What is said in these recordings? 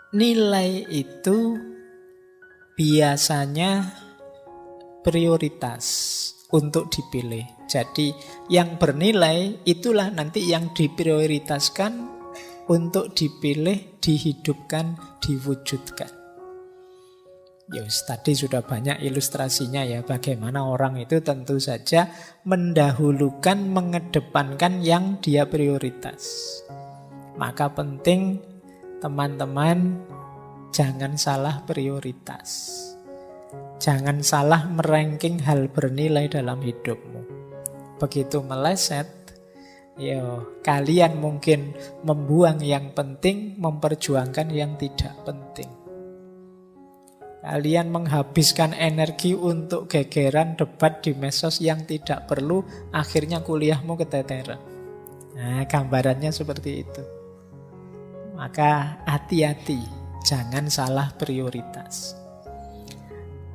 nilai itu biasanya prioritas untuk dipilih. Jadi yang bernilai itulah nanti yang diprioritaskan untuk dipilih, dihidupkan, diwujudkan. Yus, tadi sudah banyak ilustrasinya ya, bagaimana orang itu tentu saja mendahulukan, mengedepankan yang dia prioritas. Maka penting teman-teman jangan salah prioritas. Jangan salah meranking hal bernilai dalam hidupmu. Begitu meleset, kalian mungkin membuang yang penting, memperjuangkan yang tidak penting. Kalian menghabiskan energi untuk gegeran debat di medsos yang tidak perlu, akhirnya kuliahmu keteteran. Nah, gambarannya seperti itu. Maka hati-hati, jangan salah prioritas.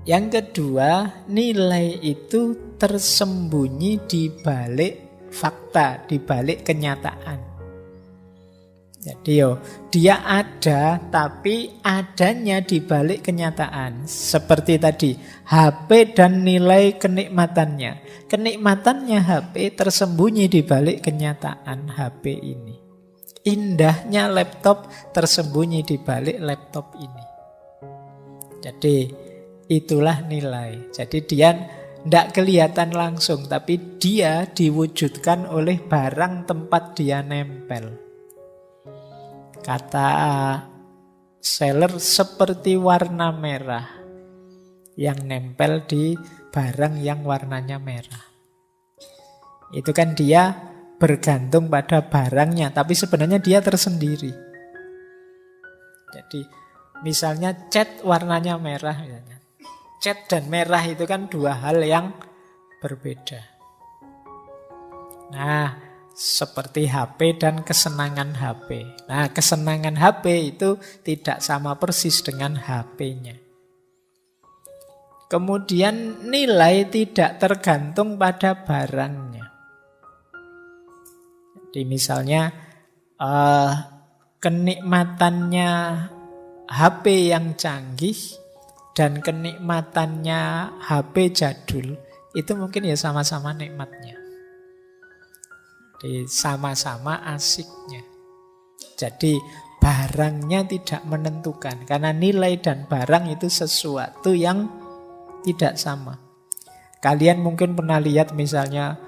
Yang kedua, nilai itu tersembunyi di balik fakta, di balik kenyataan. Jadi dia ada, tapi adanya di balik kenyataan. Seperti tadi, HP dan nilai kenikmatannya. Kenikmatannya HP tersembunyi di balik kenyataan HP ini. Indahnya laptop tersembunyi di balik laptop ini. Jadi itulah nilai. Jadi dia tidak kelihatan langsung, tapi dia diwujudkan oleh barang tempat dia nempel. Kata seller seperti warna merah yang nempel di barang yang warnanya merah. Itu kan dia bergantung pada barangnya, tapi sebenarnya dia tersendiri. Jadi misalnya cat warnanya merah, misalnya. Cat dan merah itu kan dua hal yang berbeda. Nah, seperti HP dan kesenangan HP. Nah, kesenangan HP itu tidak sama persis dengan HP-nya. Kemudian nilai tidak tergantung pada barangnya. Jadi misalnya kenikmatannya HP yang canggih dan kenikmatannya HP jadul itu mungkin ya sama-sama nikmatnya. Sama-sama asiknya. Jadi barangnya tidak menentukan, karena nilai dan barang itu sesuatu yang tidak sama. Kalian mungkin pernah lihat misalnya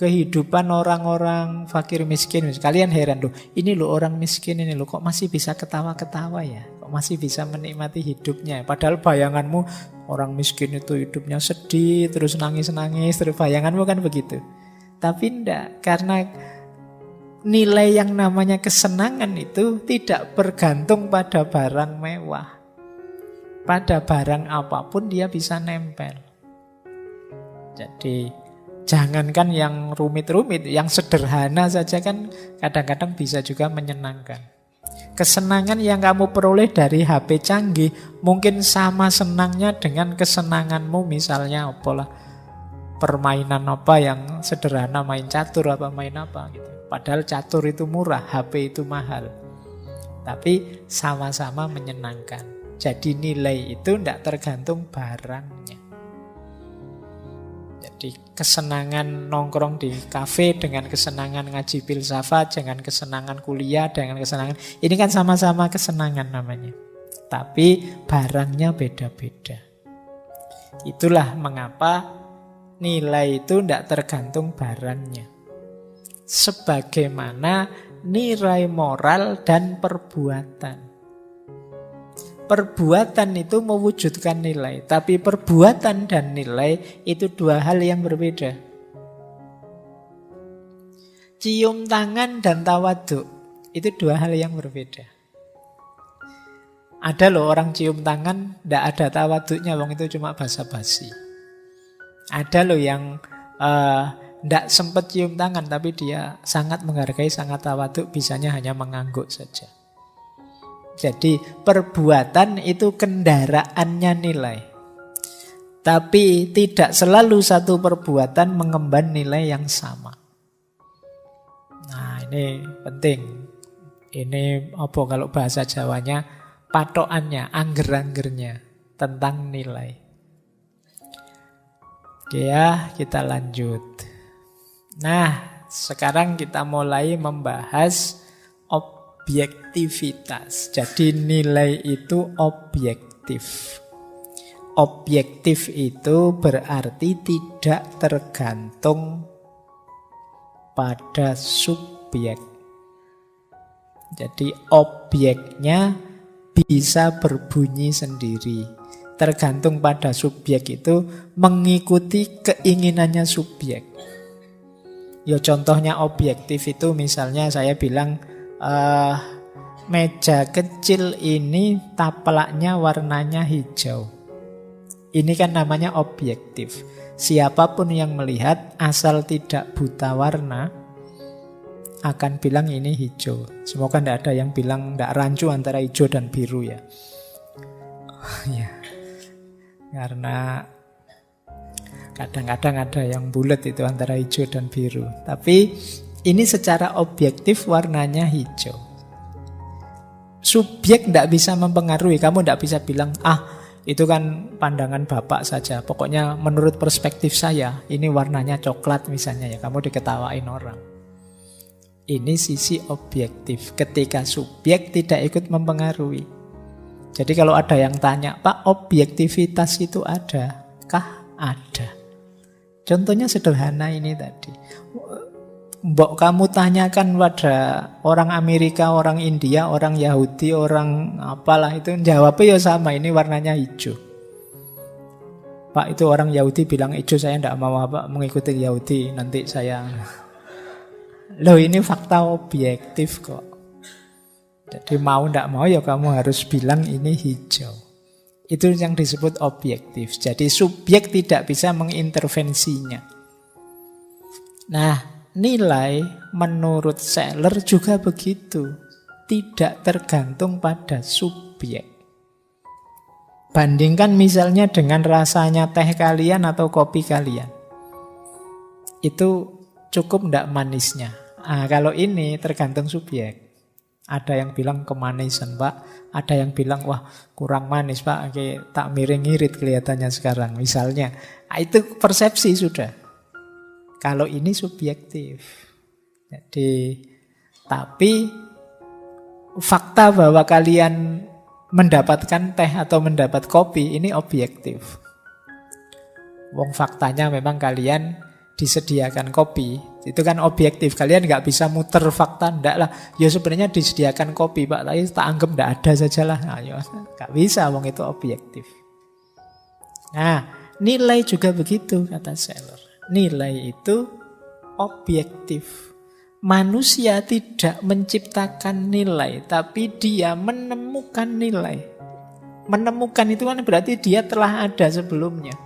kehidupan orang-orang fakir miskin. Kalian heran loh, ini loh orang miskin ini loh kok masih bisa ketawa-ketawa ya, kok masih bisa menikmati hidupnya. Padahal bayanganmu orang miskin itu hidupnya sedih, terus nangis-nangis, terus bayanganmu kan begitu. Tapi tidak, karena nilai yang namanya kesenangan itu tidak bergantung pada barang mewah. Pada barang apapun dia bisa nempel. Jadi jangankan yang rumit-rumit, yang sederhana saja kan kadang-kadang bisa juga menyenangkan. Kesenangan yang kamu peroleh dari HP canggih mungkin sama senangnya dengan kesenanganmu misalnya apalah, permainan apa yang sederhana, main catur apa main apa gitu. Padahal catur itu murah, HP itu mahal. Tapi sama-sama menyenangkan. Jadi nilai itu tidak tergantung barangnya. Jadi kesenangan nongkrong di kafe dengan kesenangan ngaji filsafat, dengan kesenangan kuliah, dengan kesenangan ini kan sama-sama kesenangan namanya. Tapi barangnya beda-beda. Itulah mengapa nilai itu tidak tergantung barangnya. Sebagaimana nilai moral dan perbuatan. Perbuatan itu mewujudkan nilai, tapi perbuatan dan nilai itu dua hal yang berbeda. Cium tangan dan tawaduk itu dua hal yang berbeda. Ada loh orang cium tangan tidak ada tawaduknya, wong itu cuma basa-basi. Ada loh yang tidak sempat cium tangan tapi dia sangat menghargai, sangat tawaduk, bisanya hanya mengangguk saja. Jadi perbuatan itu kendaraannya nilai. Tapi tidak selalu satu perbuatan mengemban nilai yang sama. Nah ini penting. Ini apa kalau bahasa Jawanya patokannya, angger-anggernya tentang nilai. Oke ya, kita lanjut. Nah, sekarang kita mulai membahas objektivitas. Jadi nilai itu objektif. Objektif itu berarti tidak tergantung pada subjek. Jadi objeknya bisa berbunyi sendiri. Tergantung pada subjek itu mengikuti keinginannya subjek. Ya contohnya objektif itu misalnya saya bilang meja kecil ini taplaknya warnanya hijau. Ini kan namanya objektif. Siapapun yang melihat asal tidak buta warna akan bilang ini hijau. Semoga tidak ada yang bilang tidak rancu antara hijau dan biru ya. Ya. Karena kadang-kadang ada yang bulat itu antara hijau dan biru. Tapi ini secara objektif warnanya hijau. Subjek tidak bisa mempengaruhi. Kamu tidak bisa bilang, itu kan pandangan bapak saja. Pokoknya menurut perspektif saya, ini warnanya coklat misalnya ya. Kamu diketawain orang. Ini sisi objektif. Ketika subjek tidak ikut mempengaruhi. Jadi kalau ada yang tanya, Pak, objektivitas itu ada? Kah? Ada. Contohnya sederhana ini tadi. Mbok kamu tanyakan pada orang Amerika, orang India, orang Yahudi, orang apalah itu, jawabnya ya sama, ini warnanya hijau. Pak, itu orang Yahudi bilang hijau, saya tidak mau mengikuti Yahudi, nanti saya... Loh, ini fakta objektif kok. Jadi mau tidak mau ya kamu harus bilang ini hijau. Itu yang disebut objektif. Jadi subjek tidak bisa mengintervensinya. Nah, nilai menurut Seller juga begitu. Tidak tergantung pada subjek. Bandingkan misalnya dengan rasanya teh kalian atau kopi kalian. Itu cukup tidak manisnya. Kalau ini tergantung subjek. Ada yang bilang kemanisan, Pak. Ada yang bilang, wah kurang manis, Pak. Tak miring-irit kelihatannya sekarang. Misalnya. Itu persepsi sudah. Kalau ini subjektif. Jadi, tapi fakta bahwa kalian mendapatkan teh atau mendapat kopi, ini objektif. Wong faktanya memang kalian disediakan kopi. Itu kan objektif. Kalian nggak bisa muter fakta, ndak lah. Ya sebenarnya disediakan kopi, Pak, tapi tak anggap ndak ada sajalah. Ayo, nggak bisa, wong itu objektif. Nah, nilai juga begitu kata Seller. Nilai itu objektif. Manusia tidak menciptakan nilai, tapi dia menemukan nilai. Menemukan itu kan berarti dia telah ada sebelumnya.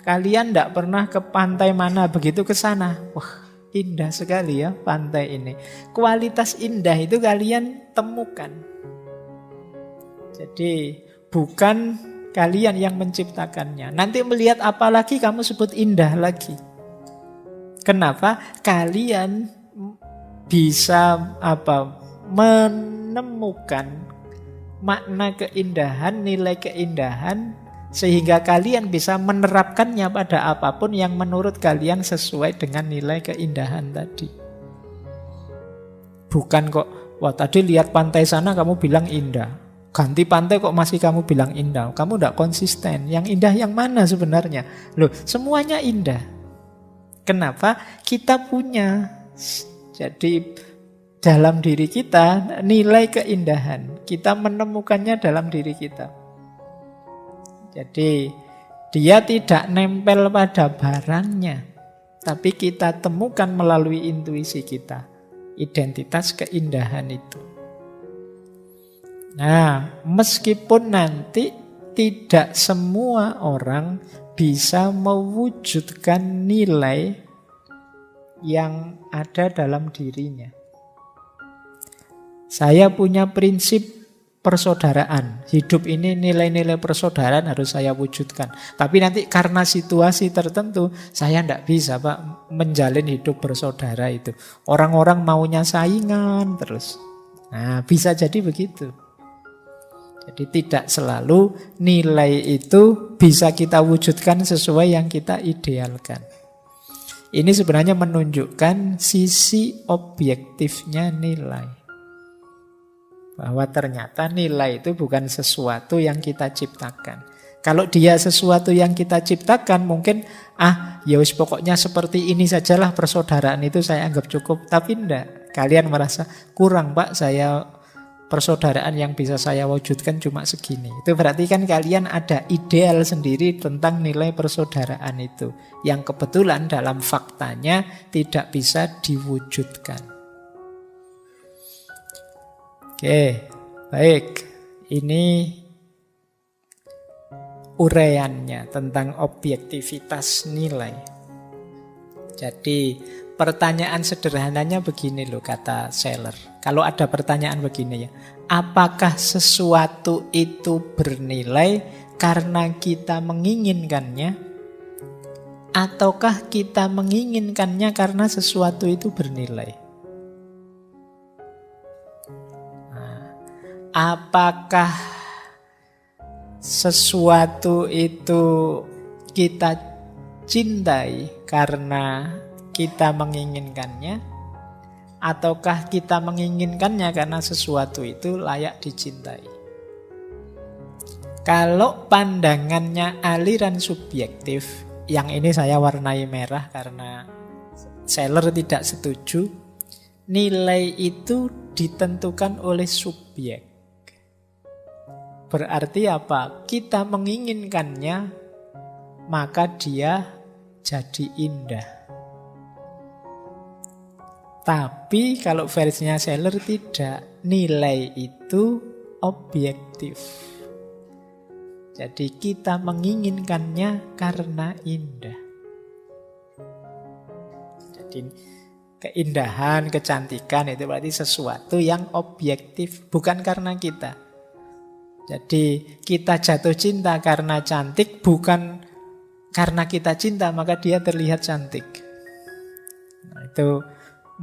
Kalian tidak pernah ke pantai mana, begitu ke sana, wah indah sekali ya pantai ini. Kualitas indah itu kalian temukan. Jadi bukan kalian yang menciptakannya. Nanti melihat apa lagi kamu sebut indah lagi. Kenapa? Kalian bisa menemukan makna keindahan, nilai keindahan, sehingga kalian bisa menerapkannya pada apapun yang menurut kalian sesuai dengan nilai keindahan tadi. Bukan kok, wah tadi lihat pantai sana kamu bilang indah. Ganti pantai kok masih kamu bilang indah. Kamu tidak konsisten. Yang indah yang mana sebenarnya? Loh, semuanya indah. Kenapa? Kita punya. Jadi dalam diri kita nilai keindahan. Kita menemukannya dalam diri kita. Jadi dia tidak nempel pada barangnya, tapi kita temukan melalui intuisi kita, identitas keindahan itu. Nah, meskipun nanti tidak semua orang bisa mewujudkan nilai yang ada dalam dirinya. Saya punya prinsip persaudaraan. Hidup ini nilai-nilai persaudaraan harus saya wujudkan. Tapi nanti karena situasi tertentu, saya tidak bisa, Pak, menjalin hidup bersaudara itu. Orang-orang maunya saingan terus. Nah, bisa jadi begitu. Jadi tidak selalu nilai itu bisa kita wujudkan sesuai yang kita idealkan. Ini sebenarnya menunjukkan sisi objektifnya nilai. Bahwa ternyata nilai itu bukan sesuatu yang kita ciptakan. Kalau dia sesuatu yang kita ciptakan, mungkin ya wis pokoknya seperti ini sajalah persaudaraan itu saya anggap cukup. Tapi enggak, kalian merasa kurang Pak, persaudaraan yang bisa saya wujudkan cuma segini. Itu berarti kan kalian ada ideal sendiri tentang nilai persaudaraan itu, yang kebetulan dalam faktanya tidak bisa diwujudkan. Oke, baik. Ini uraiannya tentang objektivitas nilai. Jadi pertanyaan sederhananya begini loh kata Seller. Kalau ada pertanyaan begini ya, apakah sesuatu itu bernilai karena kita menginginkannya? Ataukah kita menginginkannya karena sesuatu itu bernilai? Apakah sesuatu itu kita cintai karena kita menginginkannya? Ataukah kita menginginkannya karena sesuatu itu layak dicintai? Kalau pandangannya aliran subjektif, yang ini saya warnai merah karena Seller tidak setuju, nilai itu ditentukan oleh subjek. Berarti apa? Kita menginginkannya, maka dia jadi indah. Tapi kalau versinya Seller tidak, nilai itu objektif. Jadi kita menginginkannya karena indah. Jadi keindahan, kecantikan itu berarti sesuatu yang objektif, bukan karena kita. Jadi kita jatuh cinta karena cantik, bukan karena kita cinta maka dia terlihat cantik. Nah, itu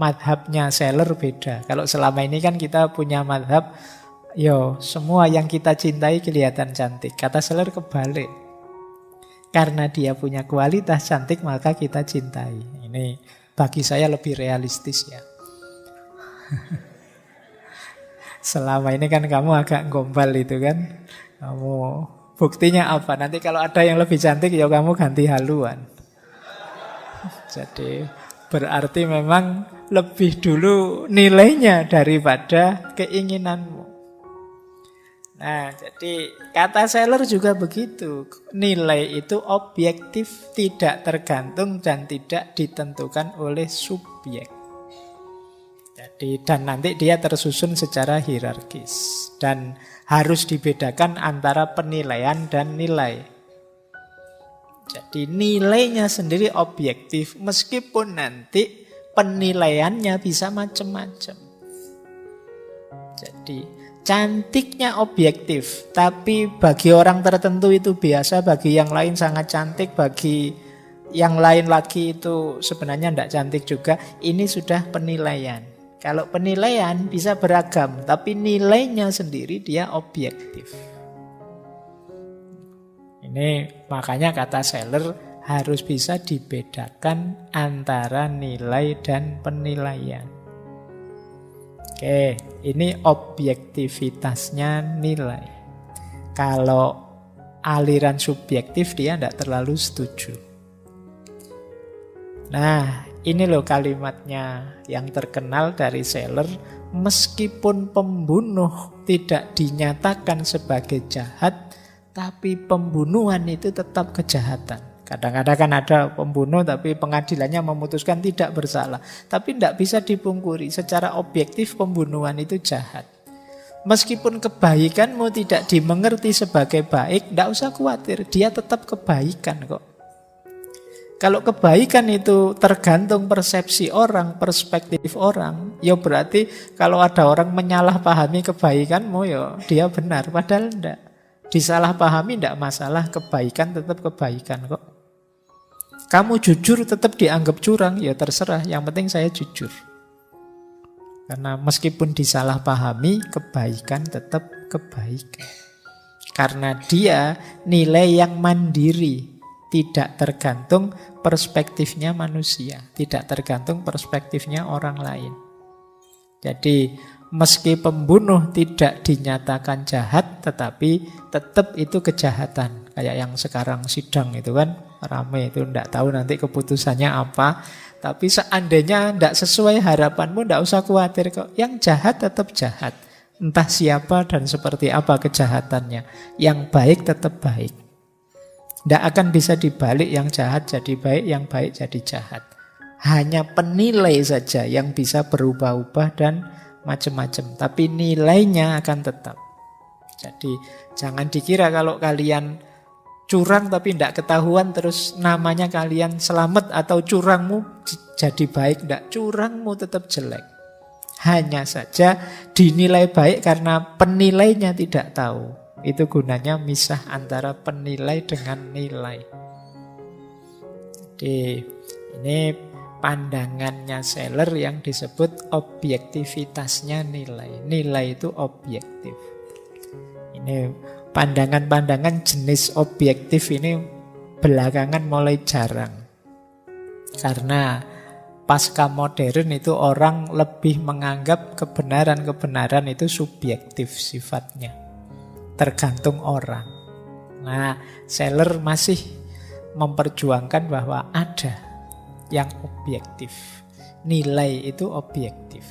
madhabnya Seller beda. Kalau selama ini kan kita punya madhab, semua yang kita cintai kelihatan cantik. Kata Seller kebalik. Karena dia punya kualitas cantik maka kita cintai. Ini bagi saya lebih realistis ya. Selama ini kan kamu agak gombal itu kan. Kamu buktinya apa? Nanti kalau ada yang lebih cantik ya kamu ganti haluan. Jadi berarti memang lebih dulu nilainya daripada keinginanmu. Nah, jadi kata Seller juga begitu. Nilai itu objektif, tidak tergantung dan tidak ditentukan oleh subjek. Jadi, dan nanti dia tersusun secara hierarkis. Dan harus dibedakan antara penilaian dan nilai. Jadi nilainya sendiri objektif, meskipun nanti penilaiannya bisa macam-macam. Jadi cantiknya objektif, tapi bagi orang tertentu itu biasa, bagi yang lain sangat cantik, bagi yang lain lagi itu sebenarnya tidak cantik juga. Ini sudah penilaian. Kalau penilaian bisa beragam, tapi nilainya sendiri dia objektif. Ini makanya kata Seller harus bisa dibedakan antara nilai dan penilaian. Oke, ini objektivitasnya nilai. Kalau aliran subjektif dia tidak terlalu setuju. Nah, ini loh kalimatnya yang terkenal dari Seller. Meskipun pembunuh tidak dinyatakan sebagai jahat, tapi pembunuhan itu tetap kejahatan. Kadang-kadang kan ada pembunuh tapi pengadilannya memutuskan tidak bersalah. Tapi tidak bisa dipungkiri, secara objektif pembunuhan itu jahat. Meskipun kebaikanmu tidak dimengerti sebagai baik, tidak usah khawatir, dia tetap kebaikan kok. Kalau kebaikan itu tergantung persepsi orang, perspektif orang, ya berarti kalau ada orang menyalahpahami kebaikanmu, ya dia benar, padahal tidak. Disalahpahami tidak masalah, kebaikan tetap kebaikan kok. Kamu jujur tetap dianggap curang, ya terserah, yang penting saya jujur. Karena meskipun disalahpahami, kebaikan tetap kebaikan. Karena dia nilai yang mandiri, tidak tergantung perspektifnya manusia, tidak tergantung perspektifnya orang lain. Jadi meski pembunuh tidak dinyatakan jahat, tetapi tetap itu kejahatan. Kayak yang sekarang sidang itu kan, rame itu, tidak tahu nanti keputusannya apa. Tapi seandainya tidak sesuai harapanmu, tidak usah khawatir kok. Yang jahat tetap jahat. Entah siapa dan seperti apa kejahatannya. Yang baik tetap baik. Tidak akan bisa dibalik yang jahat jadi baik, yang baik jadi jahat. Hanya penilai saja yang bisa berubah-ubah dan macam-macam. Tapi nilainya akan tetap. Jadi jangan dikira kalau kalian curang tapi tidak ketahuan terus namanya kalian selamat, atau curangmu jadi baik. Tidak, curangmu tetap jelek. Hanya saja dinilai baik karena penilainya tidak tahu. Itu gunanya misah antara penilai dengan nilai. Jadi ini pandangannya Seller yang disebut objektivitasnya nilai. Nilai itu objektif. Ini pandangan-pandangan jenis objektif ini belakangan mulai jarang. Karena pasca modern itu orang lebih menganggap kebenaran-kebenaran itu subjektif sifatnya. Tergantung orang. Nah, Seller masih memperjuangkan bahwa ada yang objektif. Nilai itu objektif.